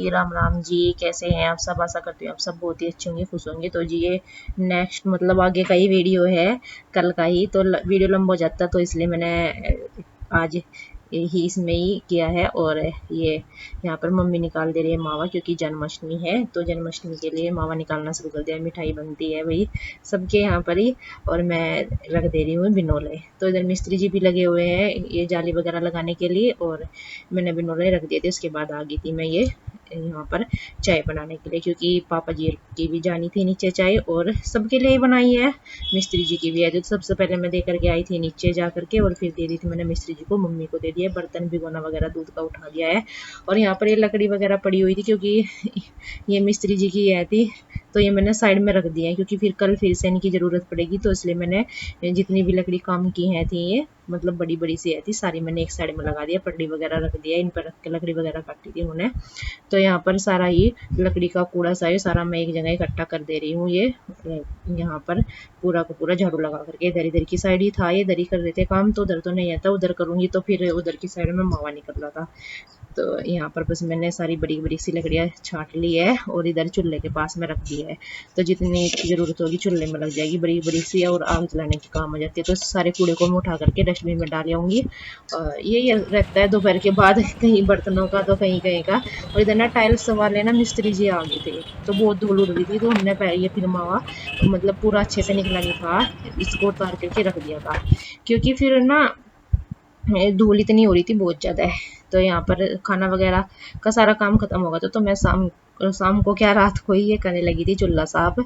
जी, राम राम जी। कैसे हैं आप सब? आशा करती हूँ आप सब बहुत ही अच्छे होंगे, खुश होंगे। तो जी ये नेक्स्ट मतलब आगे का ही वीडियो है, कल का ही। तो वीडियो लंबा हो जाता तो इसलिए मैंने आज ही इसमें ही किया है। और ये यहाँ पर मम्मी निकाल दे रही है मावा, क्योंकि जन्माष्टमी है तो जन्माष्टमी के लिए मावा निकालना शुरू कर दिया। मिठाई बनती है भाई सबके यहाँ पर ही, और मैं रख दे रही हूँ बिनोले। तो इधर मिस्त्री जी भी लगे हुए हैं ये जाली वगैरह लगाने के लिए, और मैंने बिनोले रख दिए थे। उसके बाद आ गई थी मैं ये यहाँ पर चाय बनाने के लिए, क्योंकि पापा जी की भी जानी थी नीचे चाय, और सबके लिए ही बनाई है। मिस्त्री जी की भी है, जो सबसे पहले मैं दे करके आई थी नीचे जा करके, और फिर दे दी थी मैंने मिस्त्री जी को, मम्मी को दे दिया। बर्तन भिगोना वगैरह दूध का उठा दिया है। और यहाँ पर ये लकड़ी वगैरह पड़ी हुई थी, क्योंकि ये मिस्त्री जी की है थी, तो ये मैंने साइड में रख दिया है, क्योंकि फिर कल फिर से इनकी ज़रूरत पड़ेगी। तो इसलिए मैंने जितनी भी लकड़ी काम की है थी, ये मतलब बड़ी बड़ी सी है थी, सारी मैंने एक साइड में लगा दिया। पटड़ी वगैरह रख दिया, इन पर रख के लकड़ी वगैरह काटी थी उन्होंने। तो यहाँ पर सारा ही लकड़ी का कूड़ा सा है सारा मैं एक जगह इकट्ठा कर दे रही हूँ। ये यहाँ पर पूरा का पूरा झाड़ू लगा करके, इधर इधर की साइड ही था, ये इधर ही कर रहे थे काम, तो उधर तो नहीं आता, उधर करूँगी तो फिर उधर की साइड में मावा निकल रहा था। तो यहाँ पर बस मैंने सारी बड़ी बड़ी सी लकड़ियाँ छाँट ली है, और इधर चूल्हे के पास में रख दी है। तो जितनी ज़रूरत होगी चूल्हे में लग जाएगी बड़ी बड़ी सी, और आग जलाने के काम हो जाती है। तो सारे कूड़े को मैं उठा करके डस्टबिन में डाल आऊँगी। यही रहता है दोपहर के बाद, कहीं बर्तनों का तो कहीं कहीं का। और इधर ना टाइल्स वाले ना मिस्त्री जी आ गए थे, तो बहुत धूल उड़ रही थी, तो हमने ये फिर मावा मतलब पूरा अच्छे से निकला नहीं था, इसको उतार करके रख दिया था, क्योंकि फिर ना धूल इतनी हो रही थी बहुत ज़्यादा है। तो यहाँ पर खाना वगैरह का सारा काम खत्म होगा तो मैं शाम को क्या रात को ही ये करने लगी थी चूल्हा साफ।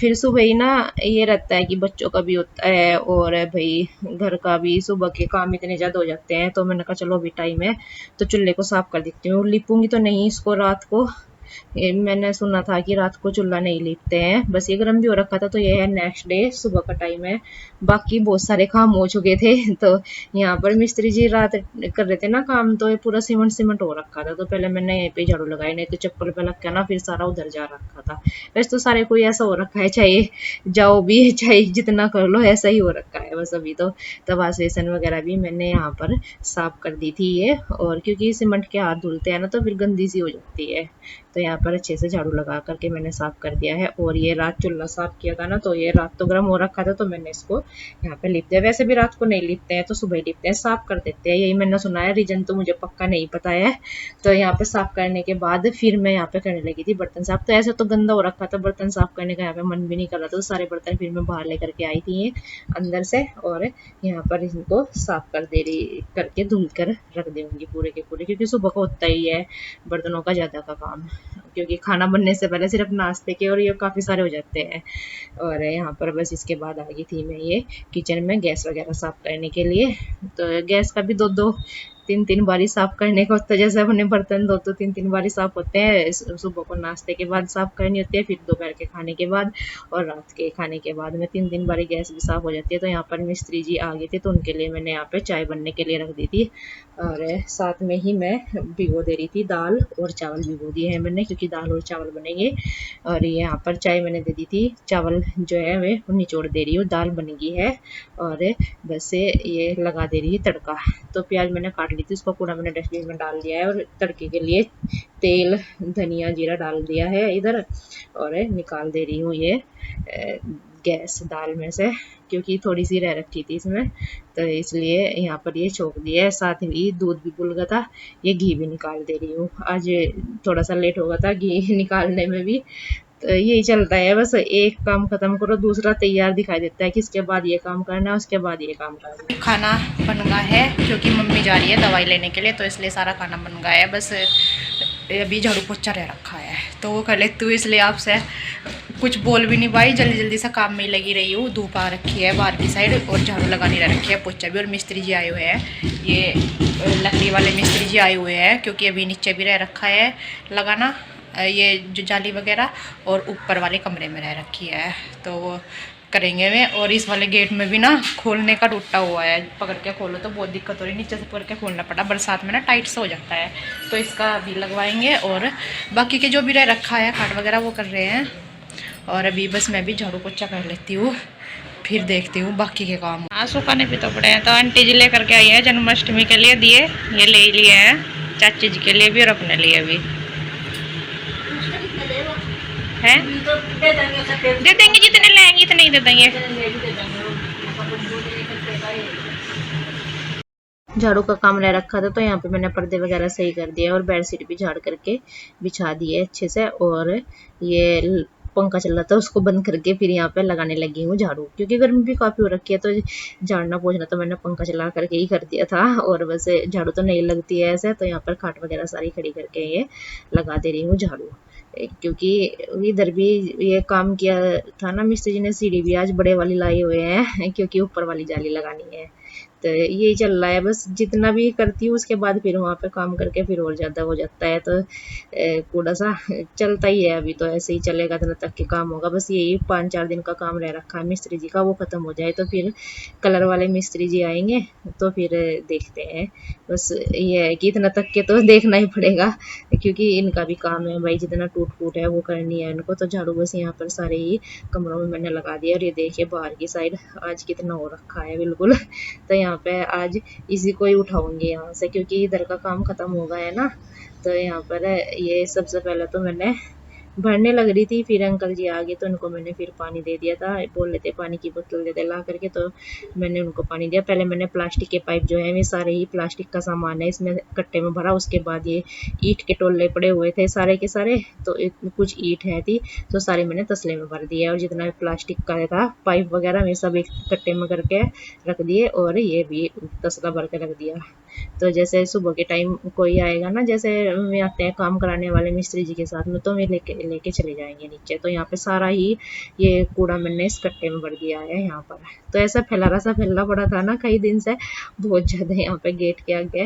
फिर सुबह ही ना ये रहता है कि बच्चों का भी होता है, और भाई घर का भी, सुबह के काम इतने ज़्यादा हो जाते हैं। तो मैंने कहा चलो अभी टाइम है तो चूल्हे को साफ कर देती हूँ। लिपूंगी तो नहीं इसको रात को, मैंने सुना था कि रात को चूल्हा नहीं लीपते हैं, बस ये गर्म भी हो रखा था। तो ये है नेक्स्ट डे सुबह का टाइम है, बाकी बहुत सारे काम हो चुके थे। तो यहाँ पर मिस्त्री जी रात कर रहे थे ना काम, तो ये पूरा सीमेंट सीमेंट हो रखा था। तो पहले मैंने यहीं पे झाड़ू लगाई, नहीं तो चप्पल पे लग के ना फिर सारा उधर जा रखा था। वैसे तो सारे कोई ऐसा हो रखा है, चाहे जाओ भी चाहे जितना कर लो ऐसा ही हो रखा है बस अभी तो। तवा बेसन वगैरह भी मैंने यहाँ पर साफ कर दी थी ये, और क्योंकि सीमेंट के हाथ धुलते हैं ना तो फिर गंदी सी हो जाती है। तो यहाँ पर अच्छे से झाड़ू लगा करके मैंने साफ कर दिया है। और ये रात चूल्हा साफ किया था ना, तो ये रात तो गर्म हो रखा था, तो मैंने इसको यहाँ पे लिप दिया। वैसे भी रात को नहीं लिपते हैं, तो सुबह ही लिपते हैं, साफ कर देते हैं, यही मैंने सुना है। रीजन तो मुझे पक्का नहीं पता है। तो यहाँ पे साफ करने के बाद फिर मैं यहाँ पे करने लगी थी बर्तन साफ। तो ऐसा तो गंदा हो रखा था, बर्तन साफ करने का यहाँ पे मन भी नहीं कर रहा था, तो सारे बर्तन फिर मैं बाहर लेकर के आई थी अंदर से, और यहाँ पर इनको साफ कर दे रही करके धुल कर रख दूंगी पूरे के पूरे, क्योंकि सुबह को होता ही है बर्तनों का ज़्यादा का काम, क्योंकि खाना बनने से पहले सिर्फ नाश्ते के और ये काफ़ी सारे हो जाते हैं। और यहाँ पर बस इसके बाद आ गई थी मैं ये किचन में गैस वगैरह साफ करने के लिए। तो गैस का भी दो दो तीन तीन बारी साफ करने का होता है, जैसे अपने बर्तन दो तो तीन तीन बारी साफ होते हैं। सुबह को नाश्ते के बाद साफ करनी होती है, फिर दोपहर के खाने के बाद, और रात के खाने के बाद में तीन तीन बारी गैस भी साफ हो जाती है। तो यहाँ पर मिस्त्री जी आ गए थे, तो उनके लिए मैंने यहाँ पे चाय बनने के लिए रख दी थी, और साथ में ही मैं भिगो दे रही थी दाल और चावल भिगो दिए हैं मैंने, क्योंकि दाल और चावल बनेंगे। और यहाँ पर चाय मैंने दे दी थी, चावल जो है वे निचोड़ दे रही हूँ, दाल बन गई है। और बस ये लगा दे रही है तड़का। तो प्याज मैंने काट ली थी, उसको पूरा मैंने डस्टबिन में डाल दिया है, और तड़के के लिए तेल धनिया जीरा डाल दिया है इधर, और निकाल दे रही हूँ ये गैस दाल में से, क्योंकि थोड़ी सी रह रखी थी इसमें, तो इसलिए यहाँ पर ये छोक दिया है। साथ ही दूध भी भूल गया था, ये घी भी निकाल दे रही हूँ। आज थोड़ा सा लेट हो गया था घी निकालने में भी। तो यही चलता है, बस एक काम खत्म करो दूसरा तैयार दिखाई देता है कि इसके बाद ये काम करना है, उसके बाद ये काम करना है। खाना बन गया है, क्योंकि मम्मी जा रही है दवाई लेने के लिए, तो इसलिए सारा खाना बन गया है। बस अभी झाड़ू पोछा रह रखा है तो वो कर लेती हूँ, इसलिए आपसे कुछ बोल भी नहीं पाई, जल्दी जल्दी से काम में ही लगी रही हूँ। धूप आ रखी है बाहर की साइड, और झाड़ू लगानी रह रखी है, पोछा भी। और मिस्त्री जी आए हुए हैं, ये लकड़ी वाले मिस्त्री जी आए हुए हैं, क्योंकि अभी नीचे भी रह रखा है लगाना ये जो जाली वगैरह, और ऊपर वाले कमरे में रह रखी है, तो वो करेंगे वे। और इस वाले गेट में भी ना खोलने का टूटा हुआ है, पकड़ के खोलो तो बहुत दिक्कत हो रही है, नीचे से पकड़ के खोलना पड़ा, बरसात में ना टाइट से हो जाता है, तो इसका भी लगवाएंगे। और बाकी के जो भी रह रखा है खाट वगैरह वो कर रहे हैं। और अभी बस मैं भी झाड़ू पोछा कर लेती हूँ, फिर देखती हूँ बाकी के काम। हाँ सुखाने भी तो पड़े हैं। तो आंटी जी लेकर के आई है जन्माष्टमी के लिए दिए, ये ले लिए हैं चाची जी के लिए भी और अपने लिए भी। हैं दे देंगे, जितने लेंगे इतने ही दे देंगे। झाड़ू का काम रह रखा था तो यहाँ पे मैंने पर्दे वगैरह सही कर दिए और बेडशीट भी झाड़ करके बिछा दिए अच्छे से। और ये पंखा चल रहा था उसको बंद करके फिर यहाँ पे लगाने लगी हूँ झाड़ू, क्योंकि गर्मी भी काफ़ी हो रखी है तो झाड़ना पोछना तो मैंने पंखा चला करके ही कर दिया था। और वैसे झाड़ू तो नहीं लगती है ऐसे, तो यहाँ पर खाट वगैरह सारी खड़ी करके ये लगा दे रही हूँ झाड़ू। क्योंकि इधर भी ये काम किया था ना मिस्त्री जी ने, सीढ़ी भी आज बड़े वाली लाई हुए हैं क्योंकि ऊपर वाली जाली लगानी है। तो यही चल रहा है बस, जितना भी करती हूँ उसके बाद फिर वहाँ पे काम करके फिर और ज़्यादा हो जाता है। तो थोड़ा सा चलता ही है, अभी तो ऐसे ही चलेगा तब तक के काम होगा। बस यही 5-4 दिन का काम रह रखा है मिस्त्री जी का, वो ख़त्म हो जाए तो फिर कलर वाले मिस्त्री जी आएंगे तो फिर देखते हैं। बस ये है कि इतना तक के तो देखना ही पड़ेगा क्योंकि इनका भी काम है भाई, जितना टूट फूट है वो करनी है इनको। तो झाड़ू बस यहाँ पर सारे ही कमरों में मैंने लगा दिया। और ये देखिए बाहर की साइड आज कितना हो रखा है बिल्कुल। तो यहाँ पे आज इसी को ही उठाऊंगी यहाँ से, क्योंकि इधर का काम खत्म हो गया है ना। तो यहाँ पर ये सबसे पहले तो मैंने भरने लग रही थी, फिर अंकल जी आ गए तो उनको मैंने फिर पानी दे दिया था। बोल लेते पानी की बोतल दे दे ला करके, तो मैंने उनको पानी दिया। पहले मैंने प्लास्टिक के पाइप जो है, ये सारे ही प्लास्टिक का सामान है इसमें कट्टे में भरा। उसके बाद ये ईंट के टोले पड़े हुए थे सारे के सारे, तो कुछ ईंट है थी तो सारे मैंने तसले में भर दिए। और जितना भी प्लास्टिक का था पाइप वगैरह वे सब एक कट्टे में करके रख दिए और ये भी तसला भर के रख दिया। तो जैसे सुबह के टाइम कोई आएगा ना, जैसे में आते हैं काम कराने वाले मिस्त्री जी के साथ में, तो वे लेके चले जाएंगे नीचे। तो यहाँ पे सारा ही ये कूड़ा मैंने इस कट्टे में भर दिया है यहाँ पर। तो ऐसा फैला पड़ा था ना कई दिन से, बहुत ज़्यादा यहाँ पे गेट के आगे।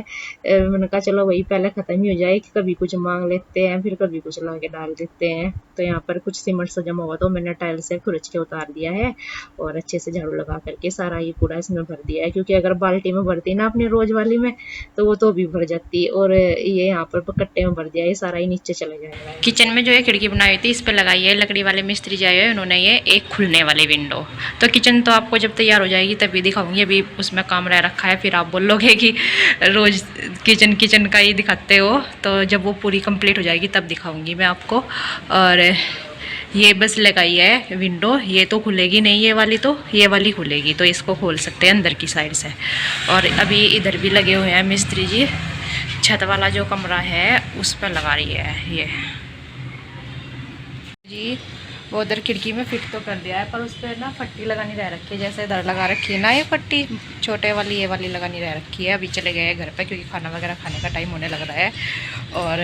मैंने कहा चलो वही पहले ख़त्म ही हो जाए, कभी कुछ मांग लेते हैं फिर कभी कुछ ला के डाल देते हैं। तो यहाँ पर कुछ सीमेंट सा जमा हुआ तो मैंने टाइल से खुरच के उतार दिया है और अच्छे से झाड़ू लगा करके सारा ही कूड़ा इसमें भर दिया है। क्योंकि अगर बाल्टी में भरती ना अपनी रोज वाली में तो वो तो भी भर जाती, और ये यहाँ पर कट्टे में भर दिया, ये सारा ही नीचे चले जाएगा। किचन में जो है खिड़की बनाई हुई थी इस पर लगाई है लकड़ी वाले मिस्त्री जी आए हुए, उन्होंने ये एक खुलने वाली विंडो। तो किचन तो आपको जब तैयार हो जाएगी तभी दिखाऊंगी, अभी उसमें काम रह रखा है। फिर आप बोलोगे कि रोज किचन का ही दिखाते हो, तो जब वो पूरी कंप्लीट हो जाएगी तब दिखाऊंगी मैं आपको। और ये बस लगाई है विंडो, ये तो खुलेगी नहीं, ये वाली तो, ये वाली खुलेगी तो इसको खोल सकते हैं अंदर की साइड से। और अभी इधर भी लगे हुए हैं मिस्त्री जी, छत वाला जो कमरा है उस पर लगा रही है ये जी। वो उधर खिड़की में फिट तो कर दिया है पर उस पर ना पट्टी लगानी रह रखी है, जैसे इधर लगा रखी है ना ये पट्टी छोटे वाली, ये वाली लगानी रह रखी है। अभी चले गए हैं घर पे क्योंकि खाना वगैरह खाने का टाइम होने लग रहा है। और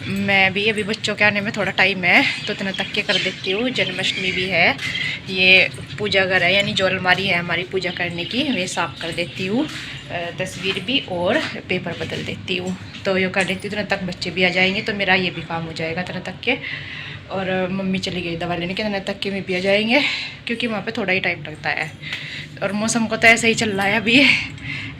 मैं भी अभी बच्चों के आने में थोड़ा टाइम है तो इतना तक के कर देती हूँ। जन्माष्टमी भी है, ये पूजा घर है यानी जो अलमारी है हमारी पूजा करने की, वे साफ़ कर देती हूँ। तस्वीर भी और पेपर बदल देती हूँ, तो ये कर देती हूँ। इतना तक बच्चे भी आ जाएंगे तो मेरा ये भी काम हो जाएगा इतना तक के। और मम्मी चली गई दवा लेने के, इतना तक के में भी आ जाएंगे क्योंकि वहाँ पे थोड़ा ही टाइम लगता है। और मौसम को तो ऐसे ही चल रहा है अभी,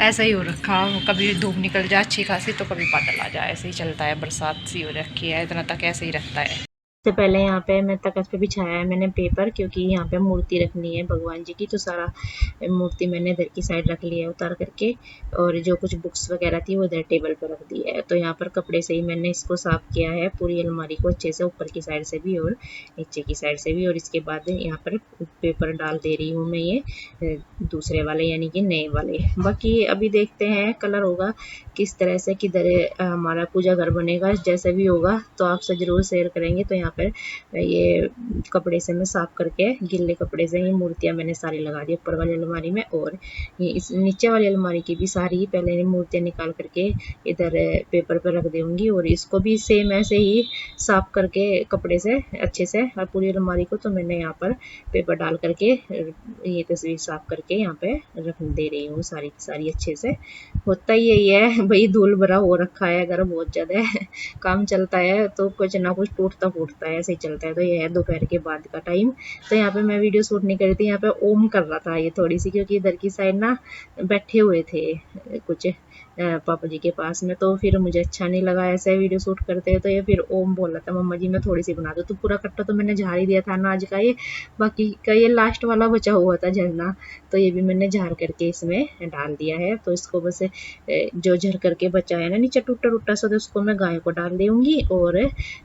ऐसा ही हो रखा, कभी धूप निकल जाए अच्छी खासी तो कभी बादल आ जाए, ऐसे ही चलता है। बरसात सी हो रखी है, इतना तक ऐसे ही रहता है। सबसे पहले यहाँ पे मैं तख्त पे बिछाया है मैंने पेपर, क्योंकि यहाँ पे मूर्ति रखनी है भगवान जी की। तो सारा मूर्ति मैंने इधर की साइड रख लिया है उतार करके, और जो कुछ बुक्स वगैरह थी वो इधर टेबल पे रख दी है। तो यहाँ पर कपड़े से ही मैंने इसको साफ किया है पूरी अलमारी को अच्छे से, ऊपर की साइड से भी और नीचे की साइड से भी। और इसके बाद यहाँ पर पेपर डाल दे रही हूँ मैं ये दूसरे वाले यानी कि नए वाले। बाकी अभी देखते हैं कलर होगा किस तरह से, किधर हमारा पूजा घर बनेगा, जैसे भी होगा तो आपसे ज़रूर शेयर करेंगे। तो यहाँ पर ये कपड़े से मैं साफ करके, गिल्ले कपड़े से ये मूर्तियाँ मैंने सारी लगा दी ऊपर वाली अलमारी में। और ये इस नीचे वाली अलमारी की भी सारी पहले मूर्तियाँ निकाल करके इधर पेपर पर रख दूँगी। और इसको भी सेम ऐसे ही साफ करके कपड़े से अच्छे से, और पूरी अलमारी को तो मैंने यहाँ पर पेपर डाल करके ये तस्वीर साफ करके यहाँ पे रख दे रही हूँ सारी सारी अच्छे से। होता ही यही है भाई, धूल भरा हो रखा है अगर बहुत ज़्यादा काम चलता है तो कुछ ना कुछ टूटता फूटता है, ऐसे ही चलता है। तो ये है दोपहर के बाद का टाइम। तो यहाँ पे मैं वीडियो शूट नहीं कर रही थी, यहाँ पे ओम कर रहा था ये थोड़ी सी, क्योंकि इधर की साइड ना बैठे हुए थे कुछ पापा जी के पास में। तो फिर मुझे अच्छा नहीं लगा ऐसे वीडियो शूट करते हैं। तो ये फिर ओम बोल रहा था मम्मा जी मैं थोड़ी सी बना दूँ, तो पूरा कट्टा तो मैंने झाड़ ही दिया था अनाज का, ये बाकी का ये लास्ट वाला बचा हुआ था झरना, तो ये भी मैंने झाड़ करके इसमें डाल दिया है। तो इसको बस जो झड़ करके बचा है ना नीचे टूटा टूटा सा, तो उसको मैं गाय को डाल दूंगी और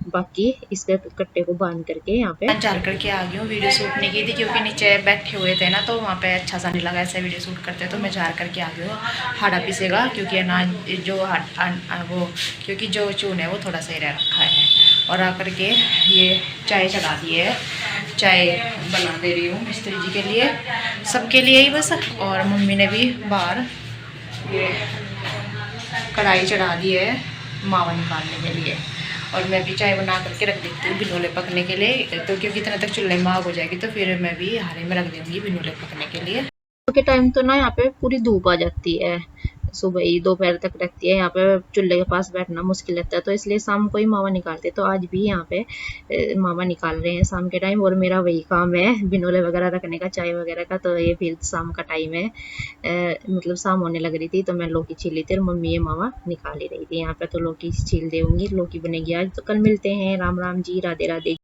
बाकी इसके कट्टे को बांध करके यहाँ पे झाड़ करके आ गई हूँ। वीडियो शूट नहीं की थी क्योंकि नीचे बैठे हुए थे ना, तो वहाँ पे अच्छा सा नहीं लगा ऐसे वीडियो शूट करते, तो मैं झाड़ करके आ गई हूँ। हाड़ा पीसेगा क्योंकि अनाज जो वो क्योंकि जो चून है वो थोड़ा सही रह रखा है। और आकर के ये चाय चढ़ा दी है, चाय बना दे रही हूँ मिस्त्री जी के लिए, सबके लिए ही बस। और मम्मी ने भी बाहर ये कढ़ाई चढ़ा दी है मावा निकालने के लिए। और मैं भी चाय बना करके रख देती हूँ बिनोले पकने के लिए, तो क्योंकि इतना तक चूल्हे में आग हो जाएगी तो फिर मैं भी हारे में रख दूँगी बिनोले पकने के लिए। के टाइम तो ना यहाँ पे पूरी धूप आ जाती है, सुबह ही दोपहर तक रहती है, यहाँ पे चूल्हे के पास बैठना मुश्किल लगता है, तो इसलिए शाम को ही मावा निकालते हैं। तो आज भी यहाँ पे मावा निकाल रहे हैं शाम के टाइम, और मेरा वही काम है बिनोले वगैरह रखने का, चाय वगैरह का। तो ये फिर शाम का टाइम है, मतलब शाम होने लग रही थी, तो मैं लौकी छील रही थी और मम्मी ये मावा निकाल ही रही थी यहाँ पे। तो लौकी छील दूंगी, लौकी बनेगी आज। तो कल मिलते हैं, राम राम जी, राधे राधे।